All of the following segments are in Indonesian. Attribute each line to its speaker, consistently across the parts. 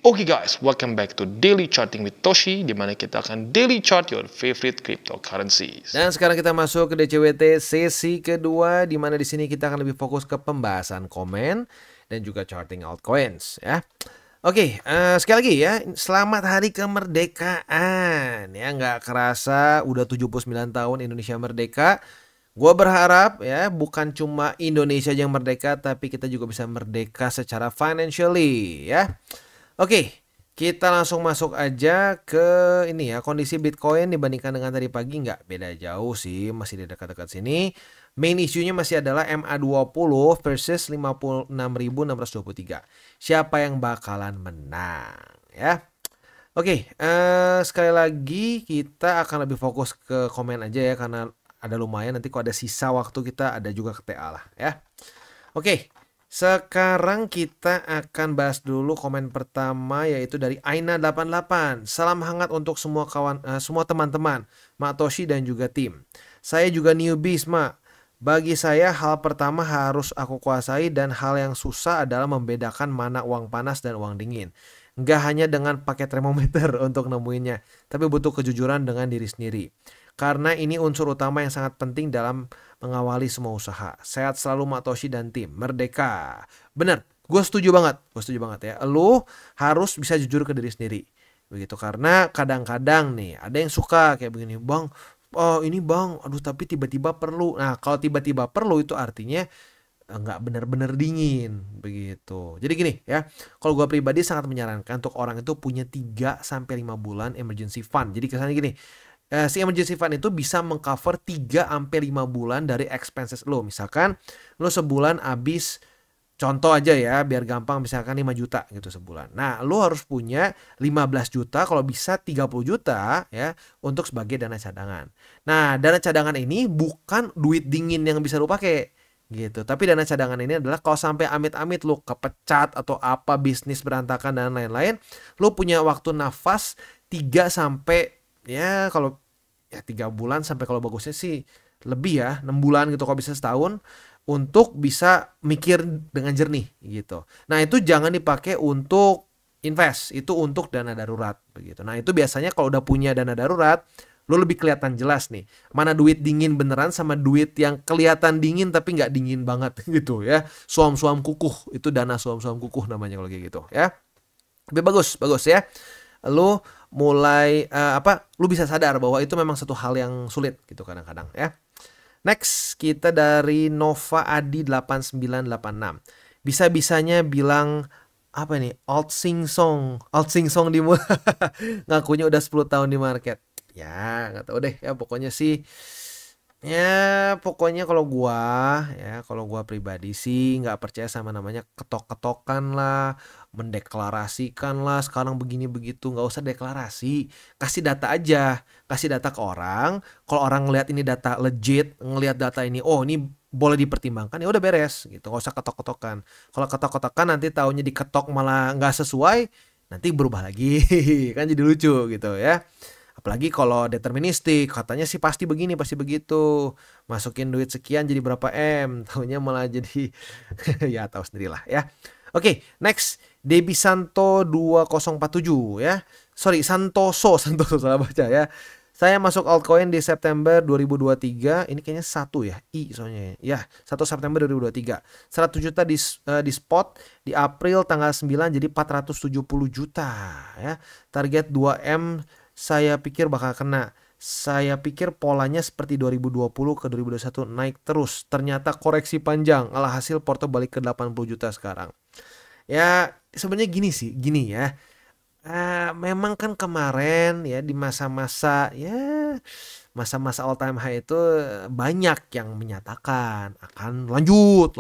Speaker 1: Oke guys, welcome back to Daily Charting with Toshi, di mana kita akan daily chart your favorite cryptocurrencies.
Speaker 2: Dan sekarang kita masuk ke DCWT sesi kedua, di mana di sini kita akan lebih fokus ke pembahasan komen dan juga charting altcoins ya. Oke, sekali lagi ya, selamat hari kemerdekaan ya. Nggak kerasa udah 79 tahun Indonesia merdeka. Gua berharap ya bukan cuma Indonesia yang merdeka, tapi kita juga bisa merdeka secara financially ya. Oke, kita langsung masuk aja ke ini ya, kondisi Bitcoin dibandingkan dengan tadi pagi nggak beda jauh sih, masih di dekat-dekat sini. Main isunya masih adalah MA20 versus 56.623. Siapa yang bakalan menang ya? Oke, sekali lagi kita akan lebih fokus ke komen aja ya, karena ada lumayan, nanti kalau ada sisa waktu kita ada juga ke TA lah ya. Oke. Sekarang kita akan bahas dulu komen pertama, yaitu dari Aina88. Salam hangat untuk semua semua teman-teman, Mak Toshi dan juga tim. Saya juga newbies, Mak. Bagi saya hal pertama harus aku kuasai dan hal yang susah adalah membedakan mana uang panas dan uang dingin. Nggak hanya dengan pakai termometer untuk nemuinnya, tapi butuh kejujuran dengan diri sendiri. Karena ini unsur utama yang sangat penting dalam mengawali semua usaha. Sehat selalu Mak Toshi dan tim. Merdeka. Bener, gue setuju banget. Ya. Lu harus bisa jujur ke diri sendiri. Begitu, karena kadang-kadang nih ada yang suka kayak begini, Bang, oh ini Bang, aduh tapi tiba-tiba perlu. Nah kalau tiba-tiba perlu itu artinya nggak benar-benar dingin begitu. Jadi gini ya, kalau gue pribadi sangat menyarankan untuk orang itu punya 3-5 bulan emergency fund. Jadi kesannya gini, si emergency fund itu bisa mengcover 3-5 bulan dari expenses lo. Misalkan lo sebulan habis, contoh aja ya biar gampang, misalkan 5 juta gitu sebulan. Nah lo harus punya 15 juta, kalau bisa 30 juta ya, untuk sebagai dana cadangan. Nah dana cadangan ini bukan duit dingin yang bisa lo pakai gitu, tapi dana cadangan ini adalah kalau sampai amit-amit lo kepecat atau apa, bisnis berantakan dan lain-lain, lo punya waktu nafas 3 sampai ya kalau ya 3 bulan sampai kalau bagusnya sih lebih ya 6 bulan gitu, kalau bisa setahun, untuk bisa mikir dengan jernih gitu. Nah itu jangan dipakai untuk invest, itu untuk dana darurat begitu. Nah itu biasanya kalau udah punya dana darurat, lo lebih kelihatan jelas nih mana duit dingin beneran sama duit yang kelihatan dingin tapi nggak dingin banget gitu ya. Suam-suam kukuh, itu dana suam-suam kukuh namanya kalau kayak gitu ya. Lebih bagus ya. Lu mulai lu bisa sadar bahwa itu memang satu hal yang sulit gitu kadang-kadang ya. Next, kita dari Nova Adi 8986. Bisa-bisanya bilang apa nih? Alt sing song di ngakunya udah 10 tahun di market. Ya, nggak tahu deh ya, pokoknya sih ya, pokoknya kalau gua pribadi sih nggak percaya sama namanya ketok-ketokan lah, mendeklarasikan lah, sekarang begini begitu. Nggak usah deklarasi, kasih data aja, kasih data ke orang. Kalau orang ngelihat ini data legit, ngelihat data ini, oh ini boleh dipertimbangkan, ya udah beres gitu. Nggak usah ketok-ketokan. Kalau ketok-ketokan nanti taunya diketok malah nggak sesuai, nanti berubah lagi kan jadi lucu gitu ya. Apalagi kalau deterministik, katanya sih pasti begini, pasti begitu. Masukin duit sekian jadi berapa M, tahunya malah jadi ya tahu sendirilah ya. Oke, next, Debisanto 2047 ya. Sorry, Santoso salah baca ya. Saya masuk altcoin di September 2023. Ini kayaknya 1 ya, I soalnya ya. 1 September 2023. 100 juta di spot, di April tanggal 9 jadi 470 juta ya. Target 2M saya pikir bakal kena. Saya pikir polanya seperti 2020 ke 2021 naik terus. Ternyata koreksi panjang. Alhasil porto balik ke 80 juta sekarang. Ya sebenarnya gini ya. Memang kan kemarin ya di masa-masa all time high itu banyak yang menyatakan akan lanjut.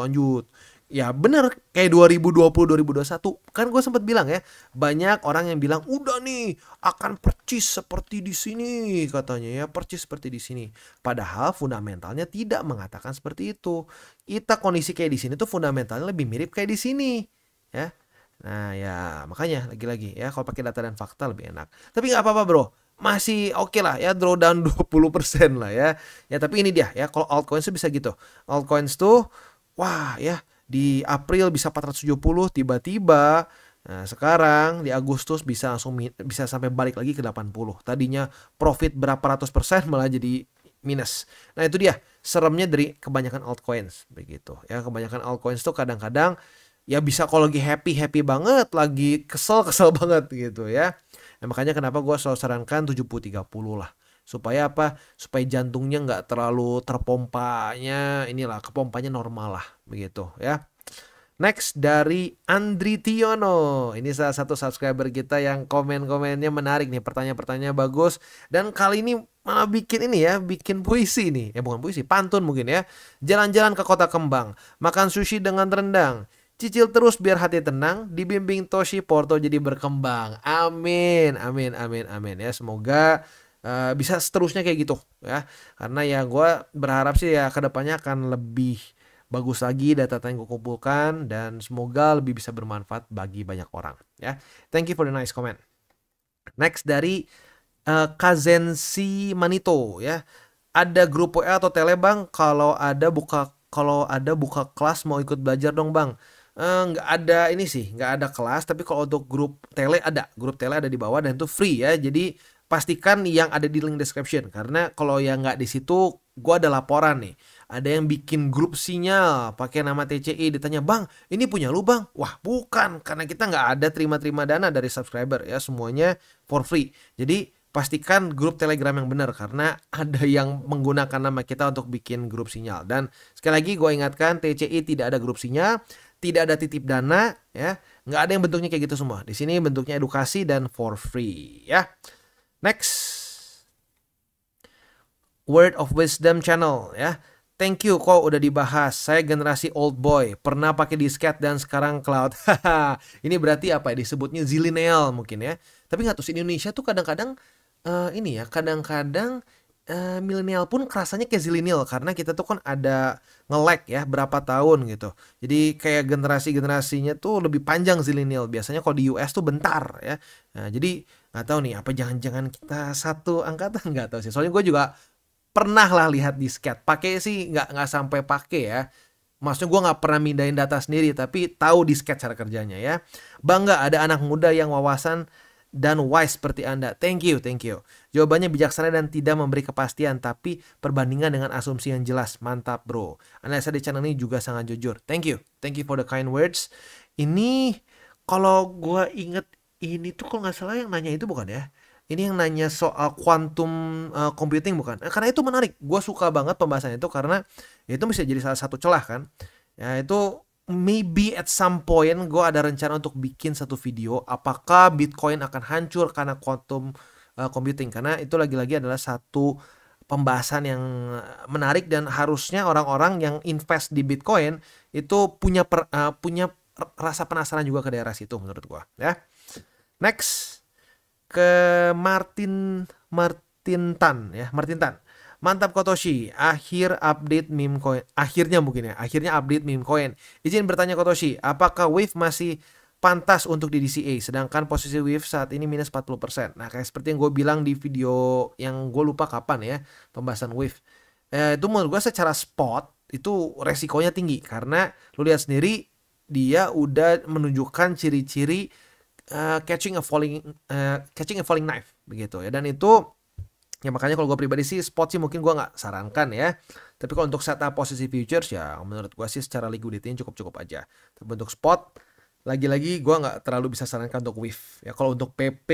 Speaker 2: Ya bener, kayak 2020-2021 kan gue sempat bilang ya, banyak orang yang bilang udah nih akan percis seperti di sini katanya ya, percis seperti di sini. Padahal fundamentalnya tidak mengatakan seperti itu. Kita kondisi kayak di sini tuh fundamentalnya lebih mirip kayak di sini ya. Nah ya makanya lagi-lagi ya, kalau pakai data dan fakta lebih enak. Tapi nggak apa-apa bro, masih oke lah ya, drawdown 20% lah ya. Ya tapi ini dia ya, kalau altcoins tuh bisa gitu. Altcoins tuh wah ya, di April bisa 470, tiba-tiba Nah, sekarang di Agustus bisa langsung bisa sampai balik lagi ke 80. Tadinya profit berapa ratus persen malah jadi minus. Nah, itu dia seremnya dari kebanyakan altcoins begitu. Ya, kebanyakan altcoins tuh kadang-kadang ya bisa kalau lagi happy banget, lagi kesel banget gitu ya. Nah, makanya kenapa gue selalu sarankan 70-30 lah. Supaya apa? Supaya jantungnya nggak terlalu terpompanya, inilah kepompanya normal lah begitu ya. Next dari Andri Tiono. Ini salah satu subscriber kita yang komen-komennya menarik nih. Pertanyaan-pertanyaannya bagus. Dan kali ini malah bikin ini ya. Bikin puisi nih. Ya bukan puisi, pantun mungkin ya. Jalan-jalan ke kota kembang. Makan sushi dengan rendang. Cicil terus biar hati tenang. Dibimbing Toshi Porto jadi berkembang. Amin. Amin, amin, amin ya. Semoga bisa seterusnya kayak gitu ya. Karena ya gue berharap sih ya kedepannya akan lebih bagus lagi data yang gue kumpulkan dan semoga lebih bisa bermanfaat bagi banyak orang ya. Thank you for the nice comment. Next dari Kazensi Manito ya. Ada grup WA atau tele bang? Kalau ada buka kelas mau ikut belajar dong bang. Nggak ada ini sih, nggak ada kelas. Tapi kalau untuk grup tele ada di bawah dan itu free ya. Jadi pastikan yang ada di link description karena kalau yang nggak di situ, gue ada laporan nih. Ada yang bikin grup sinyal pakai nama TCI, ditanya bang ini punya lu bang, wah bukan, karena kita nggak ada terima dana dari subscriber ya, semuanya for free. Jadi pastikan grup Telegram yang benar karena ada yang menggunakan nama kita untuk bikin grup sinyal. Dan sekali lagi gue ingatkan, TCI tidak ada grup sinyal, tidak ada titip dana ya, nggak ada yang bentuknya kayak gitu semua. Di sini bentuknya edukasi dan for free ya. Next, Word of Wisdom Channel ya. Thank you kok udah dibahas. Saya generasi old boy, pernah pakai disket dan sekarang cloud. Ini berarti apa ya? Disebutnya zillennial mungkin ya. Tapi nggak tahu, di Indonesia tuh kadang-kadang ini ya, kadang-kadang milenial pun kerasanya kayak zillennial karena kita tuh kan ada nge-lag ya berapa tahun gitu. Jadi kayak generasinya tuh lebih panjang zillennial. Biasanya kalau di US tuh bentar ya. Nah, jadi nggak tahu nih apa jangan-jangan kita satu angkatan, nggak tahu sih. Soalnya gue juga pernah lah lihat disket, pakai sih nggak sampai pakai ya. Maksudnya gue nggak pernah mindahin data sendiri, tapi tahu disket cara kerjanya ya. Bangga ada anak muda yang wawasan dan wise seperti Anda. Thank you. Jawabannya bijaksana dan tidak memberi kepastian, tapi perbandingan dengan asumsi yang jelas. Mantap bro. Analisa di channel ini juga sangat jujur. Thank you for the kind words. Ini kalau gue inget ini tuh kalau nggak salah yang nanya itu bukan ya? Ini yang nanya soal quantum computing bukan? Karena itu menarik. Gue suka banget pembahasan itu karena ya itu bisa jadi salah satu celah kan. Ya itu maybe at some point gue ada rencana untuk bikin satu video apakah Bitcoin akan hancur karena quantum computing. Karena itu lagi-lagi adalah satu pembahasan yang menarik dan harusnya orang-orang yang invest di Bitcoin itu punya rasa penasaran juga ke daerah situ menurut gue ya. Next. Ke Martin Tan. Mantap Kotoshi, akhirnya update meme coin. Izin bertanya Kotoshi, apakah Wave masih pantas untuk di DCA sedangkan posisi Wave saat ini minus 40%. Nah, kayak seperti yang gue bilang di video yang gue lupa kapan ya, pembahasan Wave. Itu menurut gue secara spot itu resikonya tinggi karena lu lihat sendiri dia udah menunjukkan ciri-ciri catching a falling knife begitu ya. Dan itu ya makanya kalau gue pribadi sih spot sih mungkin gue nggak sarankan ya. Tapi kalau untuk setup posisi futures ya menurut gue sih secara liquidity cukup aja. Tapi untuk spot lagi-lagi gue nggak terlalu bisa sarankan untuk WIF ya. Kalau untuk PP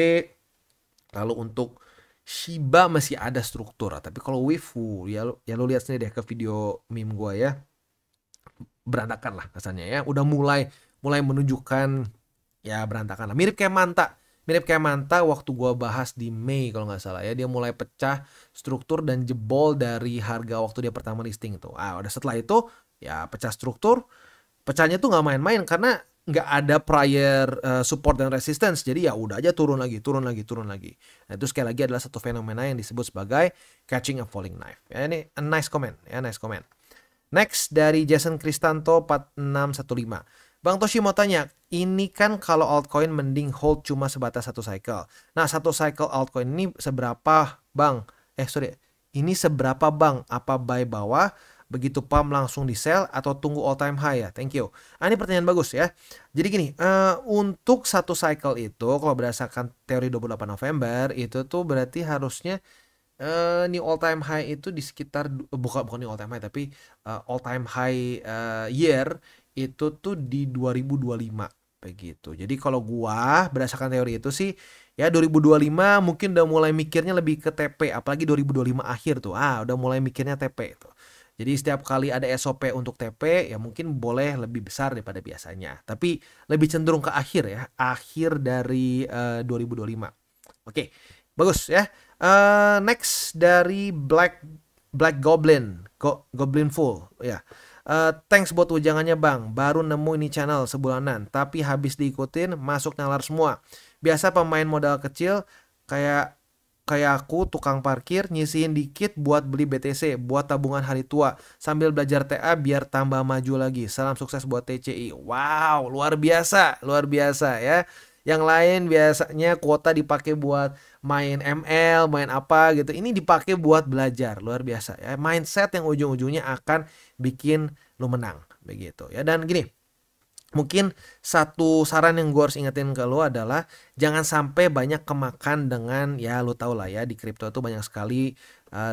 Speaker 2: lalu untuk Shiba masih ada struktur, tapi kalau WIF ya lu lihat sendiri deh ke video meme gue ya, berantakan lah rasanya ya. Udah mulai menunjukkan ya berantakan lah. Mirip kayak Manta waktu gua bahas di Mei kalau nggak salah ya. Dia mulai pecah struktur dan jebol dari harga waktu dia pertama listing itu. Udah setelah itu ya pecah struktur. Pecahnya tuh nggak main-main karena nggak ada prior support dan resistance. Jadi ya udah aja turun lagi. Nah, itu sekali lagi adalah satu fenomena yang disebut sebagai catching a falling knife. Ya, ini a nice comment. Next dari Jason Kristanto 4615. Bang Toshi mau tanya, ini kan kalau altcoin mending hold cuma sebatas satu cycle. Nah, satu cycle altcoin ini seberapa bang? Ini seberapa bang? Apa buy bawah, begitu pump langsung di sell atau tunggu all time high ya? Thank you. Ini pertanyaan bagus ya. Jadi gini, untuk satu cycle itu kalau berdasarkan teori 28 November itu tuh berarti harusnya new all time high itu di sekitar bukan new all time high tapi all time high year itu tuh di 2025 begitu. Jadi kalau gua berdasarkan teori itu sih ya 2025 mungkin udah mulai mikirnya lebih ke TP, apalagi 2025 akhir tuh. Udah mulai mikirnya TP itu. Jadi setiap kali ada SOP untuk TP ya mungkin boleh lebih besar daripada biasanya. Tapi lebih cenderung ke akhir ya, akhir dari 2025. Oke, bagus ya. Next dari Black Goblin, Goblin Full ya. Thanks buat ujangannya bang, baru nemu ini channel sebulanan, tapi habis diikutin masuk nalar semua. Biasa pemain modal kecil kayak aku tukang parkir nyisihin dikit buat beli BTC buat tabungan hari tua sambil belajar TA biar tambah maju lagi. Salam sukses buat TCI. Wow, luar biasa ya. Yang lain biasanya kuota dipakai buat main ML, main apa gitu. Ini dipakai buat belajar, luar biasa ya. Mindset yang ujung-ujungnya akan bikin lu menang begitu ya. Dan gini, mungkin satu saran yang gue harus ingetin ke lo adalah jangan sampai banyak kemakan dengan ya lo tau lah ya di kripto itu banyak sekali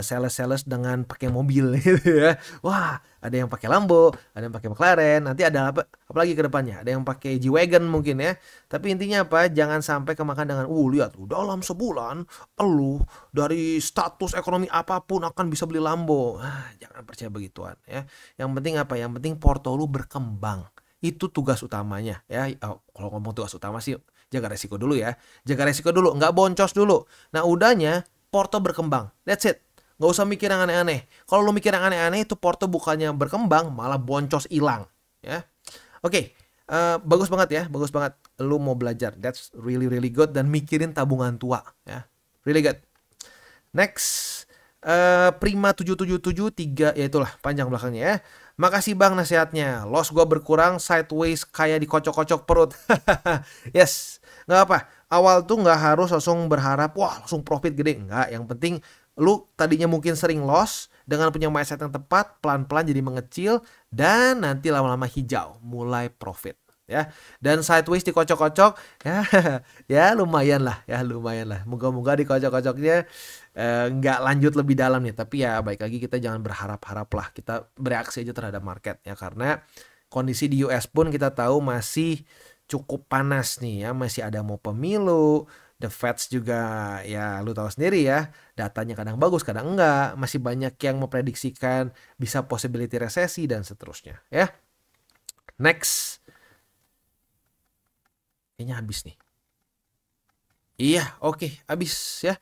Speaker 2: sales dengan pakai mobil gitu ya. Wah, ada yang pakai Lambo, ada yang pakai McLaren, nanti ada apalagi ke depannya, ada yang pakai G-Wagon mungkin ya. Tapi intinya apa? Jangan sampai kemakan dengan lihat dalam sebulan lu dari status ekonomi apapun akan bisa beli Lambo. Jangan percaya begituan ya. Yang penting apa? Yang penting porto lu berkembang. Itu tugas utamanya ya. Kalau ngomong tugas utama sih jaga resiko dulu ya. Jaga resiko dulu, nggak boncos dulu. Nah udahnya porto berkembang. That's it. Nggak usah mikir yang aneh-aneh. Kalau lu mikir yang aneh-aneh itu porto bukannya berkembang malah boncos hilang ya. Oke. Bagus banget ya. Bagus banget. Lu mau belajar. That's really good. Dan mikirin tabungan tua ya. Really good. Next. Prima 7773 ya itulah panjang belakangnya ya. Makasih bang nasihatnya. Loss gua berkurang sideways kayak dikocok-kocok perut. Yes, nggak apa. Awal tuh nggak harus langsung berharap wah langsung profit gede. Nggak, yang penting lu tadinya mungkin sering loss dengan punya mindset yang tepat, pelan-pelan jadi mengecil dan nanti lama-lama hijau, mulai profit. Ya, dan sideways dikocok-kocok ya lumayan lah. Moga-moga dikocok-kocoknya nggak lanjut lebih dalam nih, tapi ya baik lagi kita jangan berharap-harap lah, kita bereaksi aja terhadap market ya, karena kondisi di US pun kita tahu masih cukup panas nih ya, masih ada mau pemilu, the Feds juga ya lu tahu sendiri ya, datanya kadang bagus kadang enggak, masih banyak yang memprediksikan bisa possibility resesi dan seterusnya ya. Next. Kayaknya habis nih. Iya, oke, habis ya.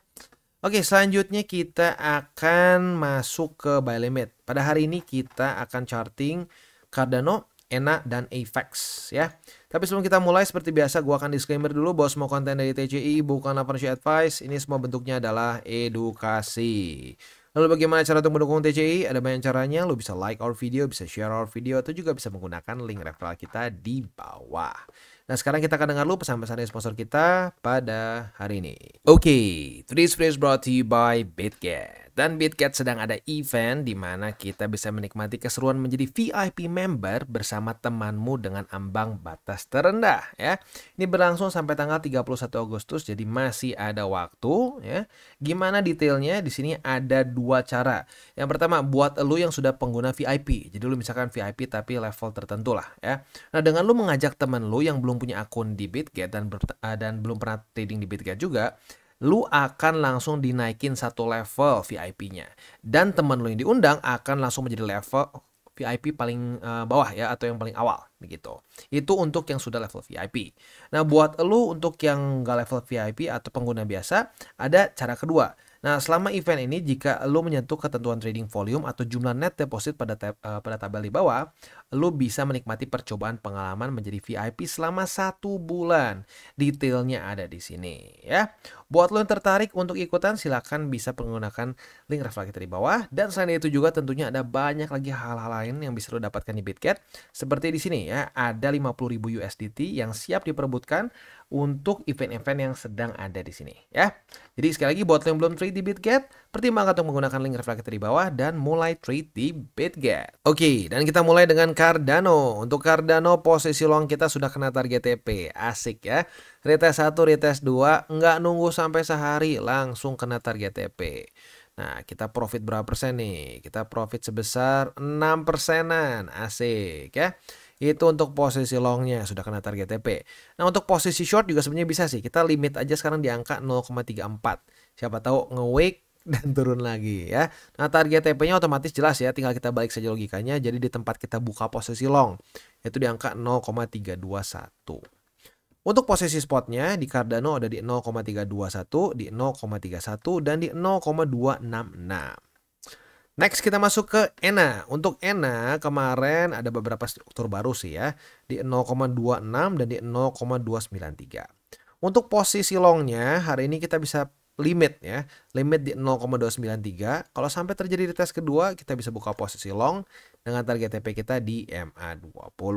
Speaker 2: Oke, selanjutnya kita akan masuk ke buy limit. Pada hari ini kita akan charting Cardano, ENA, dan AVAX ya. Tapi sebelum kita mulai, seperti biasa gue akan disclaimer dulu bahwa semua konten dari TCI bukanlah financial advice. Ini semua bentuknya adalah edukasi. Lalu bagaimana cara untuk mendukung TCI? Ada banyak caranya. Lo bisa like our video, bisa share our video, atau juga bisa menggunakan link referral kita di bawah. Nah sekarang kita akan dengar dulu pesan-pesan dari sponsor kita pada hari ini. Oke, today's video is brought to you by BitGet. Dan BitGet sedang ada event di mana kita bisa menikmati keseruan menjadi VIP member bersama temanmu dengan ambang batas terendah ya. Ini berlangsung sampai tanggal 31 Agustus, jadi masih ada waktu ya. Gimana detailnya? Di sini ada dua cara. Yang pertama buat lu yang sudah pengguna VIP. Jadi lu misalkan VIP tapi level tertentu lah ya. Nah, dengan lu mengajak teman lu yang belum punya akun di BitGet dan belum pernah trading di BitGet juga, lu akan langsung dinaikin satu level VIP-nya. Dan teman lu yang diundang akan langsung menjadi level VIP paling bawah ya, atau yang paling awal begitu. Itu untuk yang sudah level VIP. Nah, buat lu untuk yang nggak level VIP atau pengguna biasa, ada cara kedua. Nah, selama event ini jika lu menyentuh ketentuan trading volume atau jumlah net deposit pada tabel di bawah, lu bisa menikmati percobaan pengalaman menjadi VIP selama 1 bulan. Detailnya ada di sini ya. Buat lu yang tertarik untuk ikutan, silakan bisa menggunakan link referral kita di bawah. Dan selain itu juga tentunya ada banyak lagi hal-hal lain yang bisa lu dapatkan di BitGet. Seperti di sini ya, ada 50.000 USDT yang siap diperebutkan untuk event-event yang sedang ada di sini ya. Jadi sekali lagi buat lo yang belum trade di BitGet, pertimbangkan untuk menggunakan link reflektor di bawah dan mulai trade di BitGet. Oke, dan kita mulai dengan Cardano. Untuk Cardano posisi long kita sudah kena target TP. Asik ya. Retest 1, retest 2, nggak nunggu sampai sehari, langsung kena target TP. Nah, kita profit berapa persen nih? Kita profit sebesar 6 persenan. Asik ya. Itu untuk posisi longnya sudah kena target TP. Nah, untuk posisi short juga sebenarnya bisa sih. Kita limit aja sekarang di angka 0,34. Siapa tahu nge-wake dan turun lagi ya. Nah, target TP-nya otomatis jelas ya. Tinggal kita balik saja logikanya. Jadi di tempat kita buka posisi long, yaitu di angka 0,321. Untuk posisi spotnya di Cardano ada di 0,321, di 0,31, dan di 0,266. Next kita masuk ke ENA. Untuk ENA kemarin ada beberapa struktur baru sih ya. Di 0,26 dan di 0,293. Untuk posisi longnya hari ini kita bisa limit ya. Limit di 0,293. Kalau sampai terjadi retest kedua kita bisa buka posisi long dengan target TP kita di MA20.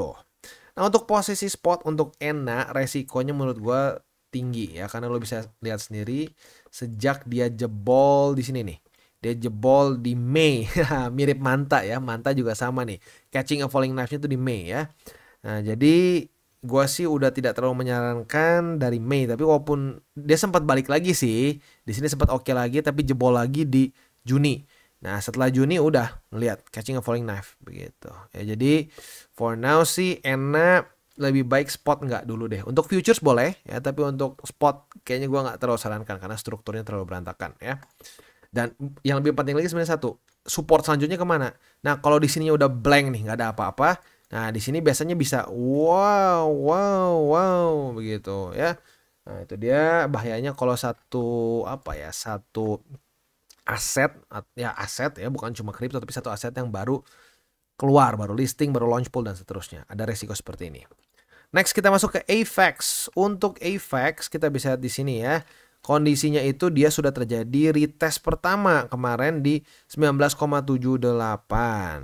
Speaker 2: Nah untuk posisi spot untuk ENA resikonya menurut gua tinggi ya. Karena lo bisa lihat sendiri sejak dia jebol di sini nih. Dia jebol di Mei, mirip Manta ya, Manta juga sama nih. Catching a falling knife-nya itu di Mei ya. Nah jadi gue sih udah tidak terlalu menyarankan dari Mei, tapi walaupun dia sempat balik lagi sih, di sini sempat oke lagi, tapi jebol lagi di Juni. Nah setelah Juni udah ngeliat catching a falling knife begitu. Ya jadi for now sih enak. Lebih baik spot nggak dulu deh. Untuk futures boleh ya, tapi untuk spot kayaknya gue nggak terlalu sarankan karena strukturnya terlalu berantakan ya. Dan yang lebih penting lagi sebenarnya satu, support selanjutnya kemana? Nah kalau di sini udah blank nih, nggak ada apa-apa. Nah di sini biasanya bisa wow begitu ya. Nah itu dia bahayanya kalau satu aset ya bukan cuma kripto tapi satu aset yang baru keluar, baru listing, baru launch pool dan seterusnya. Ada resiko seperti ini. Next kita masuk ke AVAX. Untuk AVAX kita bisa lihat di sini ya. Kondisinya itu dia sudah terjadi retest pertama kemarin di 19,78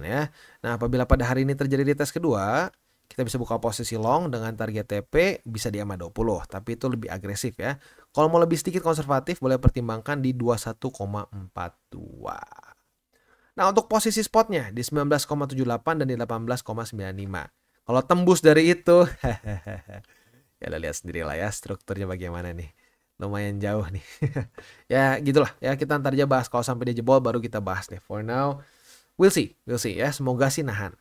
Speaker 2: ya. Nah, apabila pada hari ini terjadi retest kedua, kita bisa buka posisi long dengan target TP bisa di MA20, tapi itu lebih agresif ya. Kalau mau lebih sedikit konservatif boleh pertimbangkan di 21,42. Nah, untuk posisi spotnya di 19,78 dan di 18,95. Kalau tembus dari itu, ya lihat sendiri lah ya strukturnya bagaimana nih. Lumayan jauh nih. Ya gitulah ya, kita ntar aja bahas kalau sampai dia jebol baru kita bahas nih. For now we'll see ya, semoga sih nahan.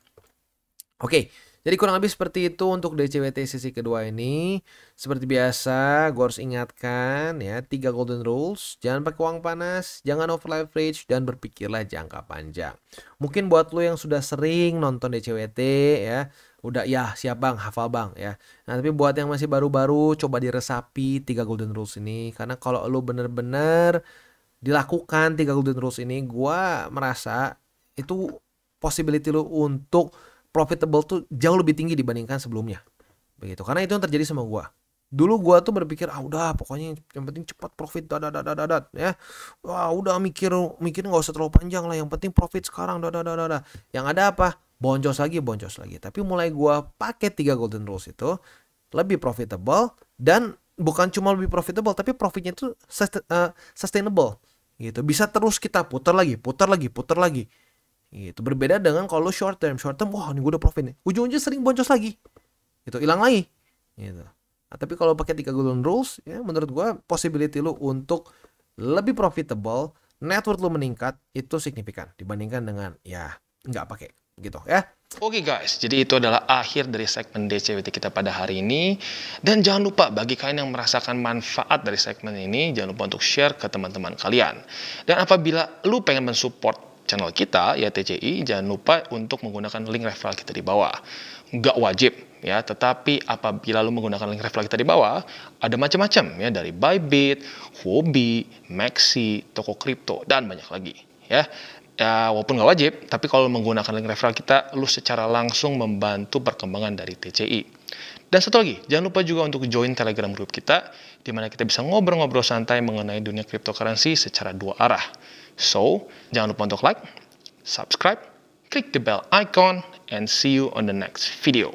Speaker 2: Oke, jadi kurang lebih seperti itu untuk DCWT sesi kedua ini. Seperti biasa gue harus ingatkan ya 3 golden rules. Jangan pakai uang panas, jangan over leverage, dan berpikirlah jangka panjang. Mungkin buat lo yang sudah sering nonton DCWT ya, udah ya siap bang, hafal bang ya. Nah tapi buat yang masih baru-baru coba diresapi 3 golden rules ini. Karena kalau lo bener-bener dilakukan 3 golden rules ini, gua merasa itu possibility lo untuk profitable tuh jauh lebih tinggi dibandingkan sebelumnya. Begitu. Karena itu yang terjadi sama gua. Dulu gua tuh berpikir udah pokoknya yang penting cepat profit ya. Wah udah mikirnya nggak usah terlalu panjang lah, yang penting profit sekarang Yang ada apa? Boncos lagi. Tapi mulai gua pakai 3 golden rules itu lebih profitable, dan bukan cuma lebih profitable tapi profitnya itu sustainable gitu. Bisa terus kita putar lagi. Gitu. Berbeda dengan kalau short term, wah ini gue udah profit nih, ujung-ujungnya sering boncos lagi gitu, hilang lagi gitu. Nah, tapi kalau pakai 3 golden rules ya, menurut gue possibility lu untuk lebih profitable, net worth lu meningkat itu signifikan dibandingkan dengan ya nggak pakai gitu ya.
Speaker 1: Oke guys, jadi itu adalah akhir dari segmen DCWT kita pada hari ini. Dan jangan lupa bagi kalian yang merasakan manfaat dari segmen ini, jangan lupa untuk share ke teman-teman kalian. Dan apabila lu pengen mensupport channel kita ya TCI, jangan lupa untuk menggunakan link referral kita di bawah. Nggak wajib ya, tetapi apabila lu menggunakan link referral kita di bawah, ada macam-macam ya, dari Bybit, Huobi, Maxi, toko kripto, dan banyak lagi ya. Ya, walaupun nggak wajib, tapi kalau menggunakan link referral kita, lu secara langsung membantu perkembangan dari TCI. Dan satu lagi, jangan lupa juga untuk join Telegram group kita, di mana kita bisa ngobrol-ngobrol santai mengenai dunia cryptocurrency secara 2 arah. So, jangan lupa untuk like, subscribe, click the bell icon, and see you on the next video.